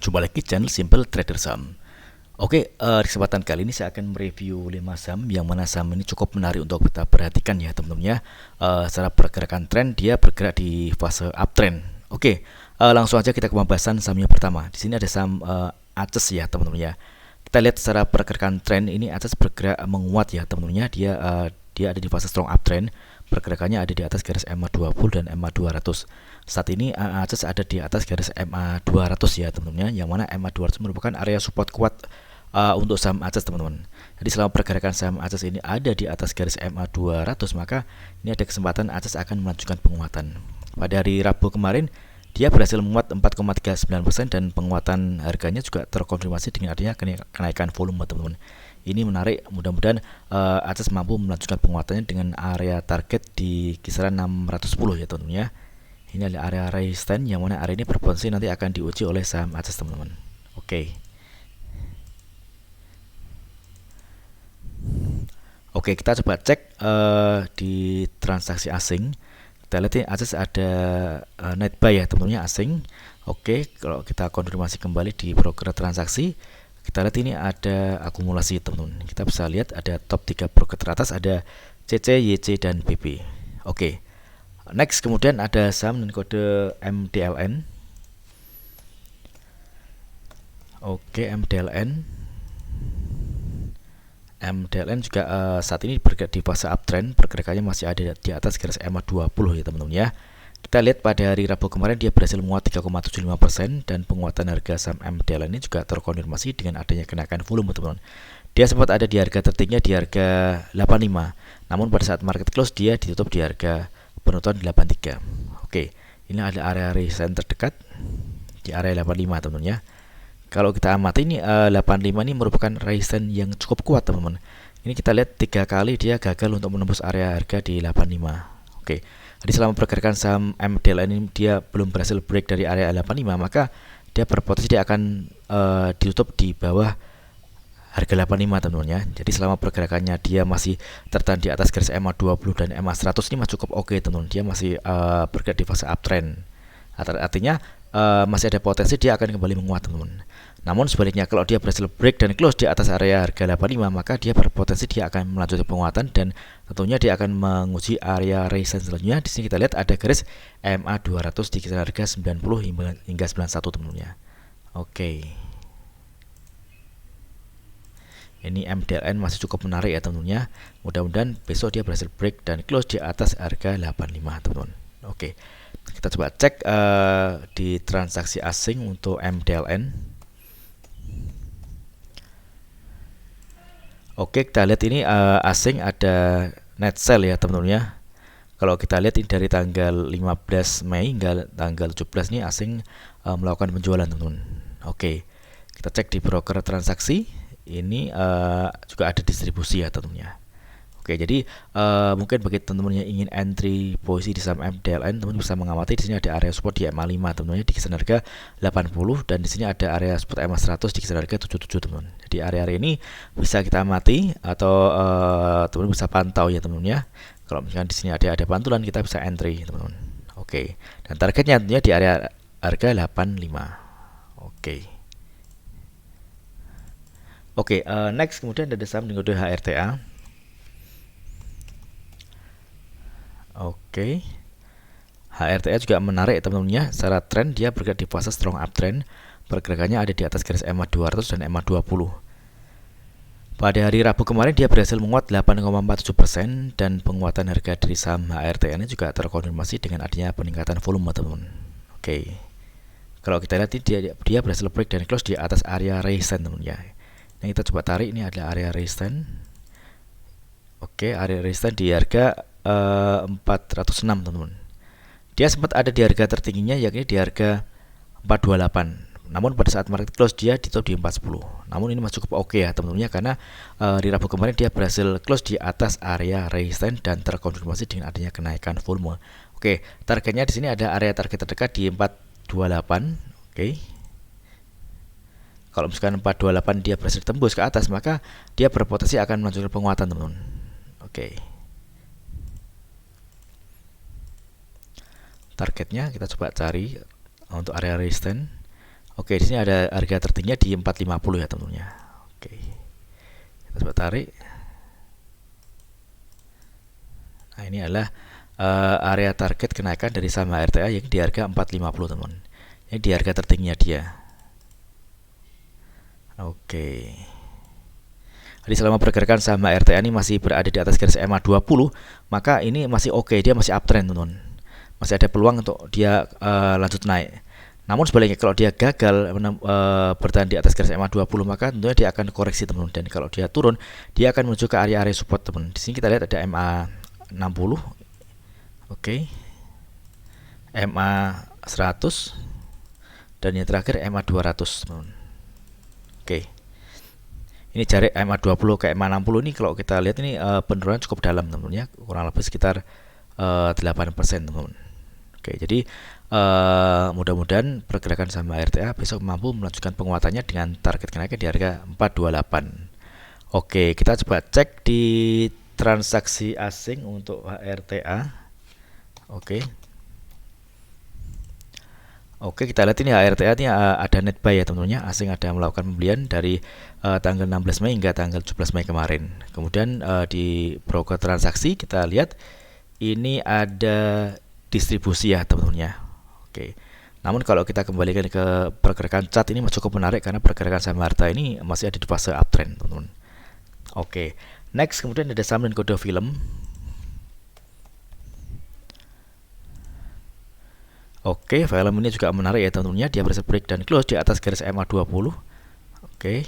Jumpa lagi channel Simple Trader Saham. Oke, di kesempatan kali ini saya akan mereview 5 saham yang mana saham ini cukup menarik untuk kita perhatikan ya teman-teman ya. Secara pergerakan tren dia bergerak di fase uptrend. Oke, langsung aja kita ke pembahasan saham yang pertama. Di sini ada saham ACES ya teman-teman ya. Kita lihat secara pergerakan tren ini ACES bergerak menguat ya teman-teman ya. Dia ada di fase strong uptrend. Pergerakannya ada di atas garis MA20 dan MA200. Saat ini ACES ada di atas garis MA200 ya teman-teman ya, yang mana MA200 merupakan area support kuat untuk saham ACES teman-teman. Jadi selama pergerakan saham ACES ini ada di atas garis MA200, maka ini ada kesempatan ACES akan melanjutkan penguatan. Pada hari Rabu kemarin dia berhasil menguat 4,39% dan penguatan harganya juga terkonfirmasi dengan adanya kenaikan volume teman-teman. Ini menarik, mudah-mudahan ACES mampu melanjutkan penguatannya dengan area target di kisaran 610 ya teman-teman ya. Ini adalah area resistance yang mana area ini berpotensi nanti akan diuji oleh saham ACES teman-teman. Oke, kita coba cek di transaksi asing. Kita lihat ini ACES ada net buy ya teman-teman ya, asing. Oke, kalau kita konfirmasi kembali di broker transaksi, kita lihat ini ada akumulasi teman-teman. Kita bisa lihat ada top 3 broker teratas, ada CC, YC, dan BP. Oke. Next, kemudian ada saham dengan kode MDLN. Oke, MDLN juga saat ini bergerak di fase uptrend, pergerakannya masih ada di atas garis MA20 ya teman-teman ya. Kita lihat pada hari Rabu kemarin dia berhasil menguat 3,75% dan penguatan harga saham MDLN ini juga terkonfirmasi dengan adanya kenaikan volume teman-teman. Dia sempat ada di harga tertingginya di harga 85, namun pada saat market close dia ditutup di harga penutupan 83. Oke, ini ada area resistance terdekat di area 85 teman-teman ya. Kalau kita amati ini 85 ini merupakan resistance yang cukup kuat teman-teman. Ini kita lihat 3 kali dia gagal untuk menembus area harga di 85. Oke, jadi selama pergerakan saham MDLN ini dia belum berhasil break dari area 85, maka dia berpotensi dia akan ditutup di bawah harga 85 teman-teman ya. Jadi selama pergerakannya dia masih tertahan di atas garis MA20 dan MA100 ini masih cukup oke teman-teman. Dia masih bergerak di fase uptrend. Artinya masih ada potensi dia akan kembali menguat teman-teman. Namun sebaliknya kalau dia berhasil break dan close di atas area harga 85, maka dia berpotensi dia akan melanjutkan penguatan dan tentunya dia akan menguji area resistance selanjutnya. Di sini kita lihat ada garis MA200 di kisaran harga 90 hingga 91 teman-teman ya. Oke. Ini MDLN masih cukup menarik ya teman-teman ya. Mudah-mudahan besok dia berhasil break dan close di atas harga 85 teman-teman. Oke. Kita coba cek di transaksi asing untuk MDLN. Oke, kita lihat ini asing ada net sell ya teman-teman ya. Kalau kita lihat ini dari tanggal 15 Mei hingga tanggal 17 ini asing melakukan penjualan teman-teman. Oke. Kita cek di broker transaksi. Ini juga ada distribusi ya teman-teman. Oke, jadi mungkin bagi teman-teman yang ingin entry posisi di saham MDLN, teman-teman bisa mengamati di sini ada area support di MA5 teman-teman di kisaran harga 80 dan di sini ada area support MA100 di kisaran harga 77 teman-teman. Jadi area-area ini bisa kita amati atau teman-teman bisa pantau ya teman-teman ya. Kalau misalkan di sini ada pantulan kita bisa entry teman-teman. Oke. Dan targetnya tentunya di area harga 85. Oke, next kemudian ada saham dengan kode HRTA. Oke. HRTA juga menarik teman-teman ya. Secara tren dia bergerak di fase strong uptrend. Pergerakannya ada di atas garis MA200 dan MA20. Pada hari Rabu kemarin dia berhasil menguat 8,47% dan penguatan harga dari saham HRTA ini juga terkonfirmasi dengan adanya peningkatan volume teman-teman. Oke. Kalau kita lihat dia berhasil break dan close di atas area resistance teman-teman ya. Yang kita coba tarik ini adalah area resistance. Oke, area resistance di harga 406 teman-teman. Dia sempat ada di harga tertingginya yakni di harga 428. Namun pada saat market close dia ditutup di 410. Namun ini masih cukup oke ya teman-teman ya, karena di Rabu kemarin dia berhasil close di atas area resistance dan terkonfirmasi dengan adanya kenaikan volume. Oke, targetnya di sini ada area target terdekat di 428. Oke. Kalau misalkan 428 dia berhasil tembus ke atas, maka dia berpotensi akan melanjutkan penguatan teman-teman. Oke. Targetnya kita coba cari untuk area resistance. Oke, di sini ada harga tertingginya di 450 ya teman-teman ya. Oke. Kita coba tarik. Nah, ini adalah area target kenaikan dari saham HRTA yang di harga 450 teman-teman. Ini di harga tertingginya dia. Oke. Jadi selama pergerakan saham HRTA ini masih berada di atas garis EMA 20, maka ini masih oke, dia masih uptrend teman-teman. Masih ada peluang untuk dia lanjut naik. Namun sebaliknya kalau dia gagal bertahan di atas garis EMA 20, maka tentunya dia akan koreksi teman-teman. Dan kalau dia turun, dia akan menuju ke area-area support teman. Di sini kita lihat ada EMA 60. Oke. EMA 100 dan yang terakhir EMA 200 teman-teman. Oke. Ini jarak EMA 20 ke EMA 60 ini kalau kita lihat ini penurunan cukup dalam teman-teman ya, kurang lebih sekitar 8% teman-teman. Oke, jadi mudah-mudahan pergerakan saham HRTA besok mampu melanjutkan penguatannya dengan target kenaikan di harga 428. Oke, kita coba cek di transaksi asing untuk HRTA. Oke, kita lihat ini HRTA ini ada net buy ya teman-teman ya. Asing ada melakukan pembelian dari tanggal 16 Mei hingga tanggal 17 Mei kemarin. Kemudian di broker transaksi kita lihat ini ada distribusi ya teman-teman ya. Oke. Namun kalau kita kembalikan ke pergerakan chart ini cukup menarik karena pergerakan saham harta ini masih ada di fase uptrend teman-teman. Oke. Next kemudian ada saham dan kode film. Oke, film ini juga menarik ya teman-teman ya. Dia berhasil break dan close di atas garis EMA 20. Oke.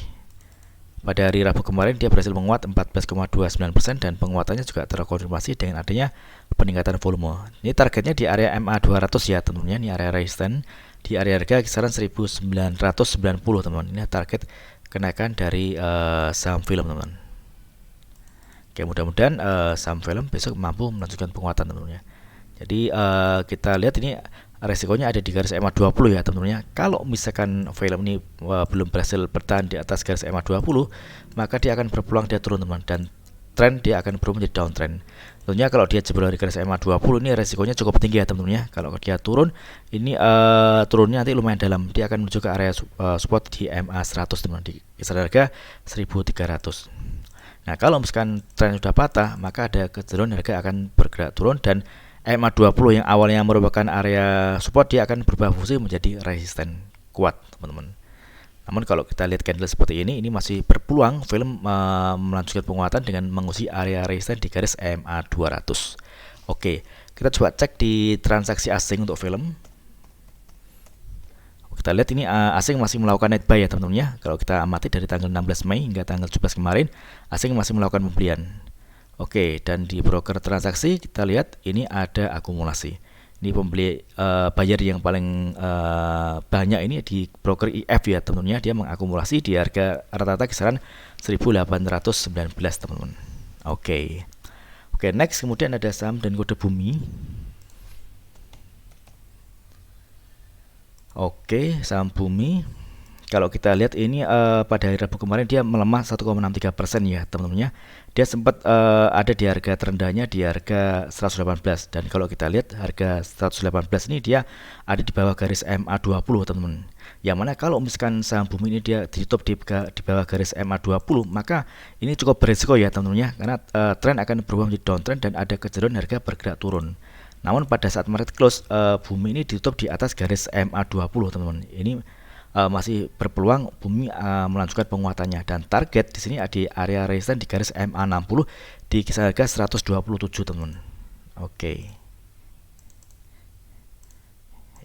Pada hari Rabu kemarin dia berhasil menguat 14,29% dan penguatannya juga terkonfirmasi dengan adanya peningkatan volume. Ini targetnya di area MA 200 ya teman-teman. Ini area resistance di area harga kisaran 1990 teman-teman. Ini target kenaikan dari saham film teman-teman. Oke, mudah-mudahan saham film besok mampu melanjutkan penguatan teman-teman ya. Jadi kita lihat ini resikonya ada di garis EMA 20 ya teman-teman ya. Kalau misalkan film ini belum berhasil bertahan di atas garis EMA 20, maka dia akan berpeluang dia turun teman, dan tren dia akan berubah menjadi downtrend. Tentunya kalau dia jebol dari garis EMA 20 ini resikonya cukup tinggi ya teman-teman ya. Kalau dia turun, ini turunnya nanti lumayan dalam. Dia akan menuju ke area support di EMA 100 teman, di kisaran harga 1300. Nah, kalau misalkan tren sudah patah, maka ada kecenderungan harga akan bergerak turun dan EMA 20 yang awalnya merupakan area support dia akan berubah fungsi menjadi resisten kuat teman-teman. Namun kalau kita lihat candle seperti ini masih berpeluang film melanjutkan penguatan dengan mengusir area resisten di garis EMA 200. Oke, kita coba cek di transaksi asing untuk film. Kita lihat ini asing masih melakukan net buy ya teman-teman ya. Kalau kita amati dari tanggal 16 Mei hingga tanggal 17 kemarin, asing masih melakukan pembelian. Oke, dan di broker transaksi kita lihat ini ada akumulasi. Ini pembeli buyer yang paling banyak ini di broker IF ya teman-teman ya. Dia mengakumulasi di harga rata-rata kisaran 1819 teman-teman. Oke, next kemudian ada saham dan kode bumi. Oke, saham bumi. Kalau kita lihat ini pada hari Rabu kemarin dia melemah 1,63% ya teman-teman ya. Dia sempat ada di harga terendahnya di harga 118, dan kalau kita lihat harga 118 ini dia ada di bawah garis MA 20 teman-teman. Yang mana kalau misalkan saham bumi ini dia ditutup di bawah garis MA 20, maka ini cukup berisiko ya teman-teman ya, karena tren akan berubah menjadi downtrend dan ada kecenderungan harga bergerak turun. Namun pada saat market close bumi ini ditutup di atas garis MA 20 teman-teman. Ini masih berpeluang bumi melanjutkan penguatannya, dan target di sini ada di area resistance di garis MA 60 di kisaran harga 127 teman-teman. Oke.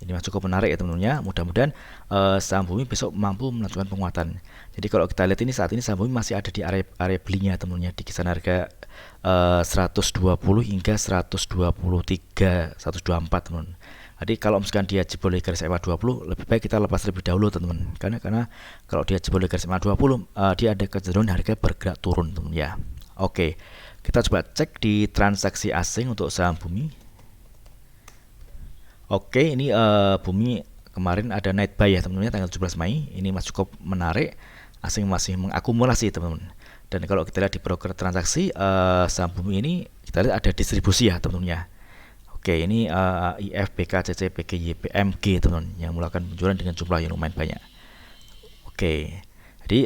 Ini cukup menarik ya teman-teman ya. Mudah-mudahan saham bumi besok mampu melanjutkan penguatan. Jadi kalau kita lihat ini saat ini saham bumi masih ada di area belinya teman-teman ya, di kisaran harga 120 hingga 123, 124 teman-teman. Jadi kalau misalkan dia jebol di garis EMA 20, lebih baik kita lepas lebih dahulu teman-teman. Karena kalau dia jebol di garis EMA 20, dia ada kecenderungan harga bergerak turun teman-teman ya. Oke, kita coba cek di transaksi asing untuk saham bumi. Oke, ini bumi kemarin ada night buy ya teman-teman, tanggal 17 Mei. Ini masih cukup menarik, asing masih mengakumulasi teman-teman. Dan kalau kita lihat di broker transaksi saham bumi ini kita lihat ada distribusi ya teman-teman ya. Oke, ini IF, BK, CC, PGY, PMG teman-teman yang melakukan penjualan dengan jumlah yang lumayan banyak. Oke. Jadi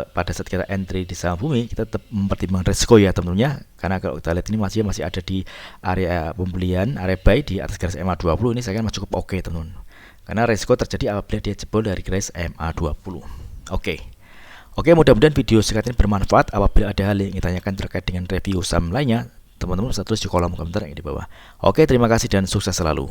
pada saat kita entry di saham bumi, kita tetap mempertimbangkan risiko ya teman-teman, karena kalau kita lihat ini masih ada di area pembelian, area buy di atas garis MA20, ini saya kan cukup oke teman-teman. Karena risiko terjadi apabila dia jebol dari garis MA20. Oke, mudah-mudahan video singkat ini bermanfaat. Apabila ada hal yang ingin ditanyakan terkait dengan review saham lainnya, teman-teman bisa tulis di kolom komentar yang di bawah. Oke, terima kasih dan sukses selalu.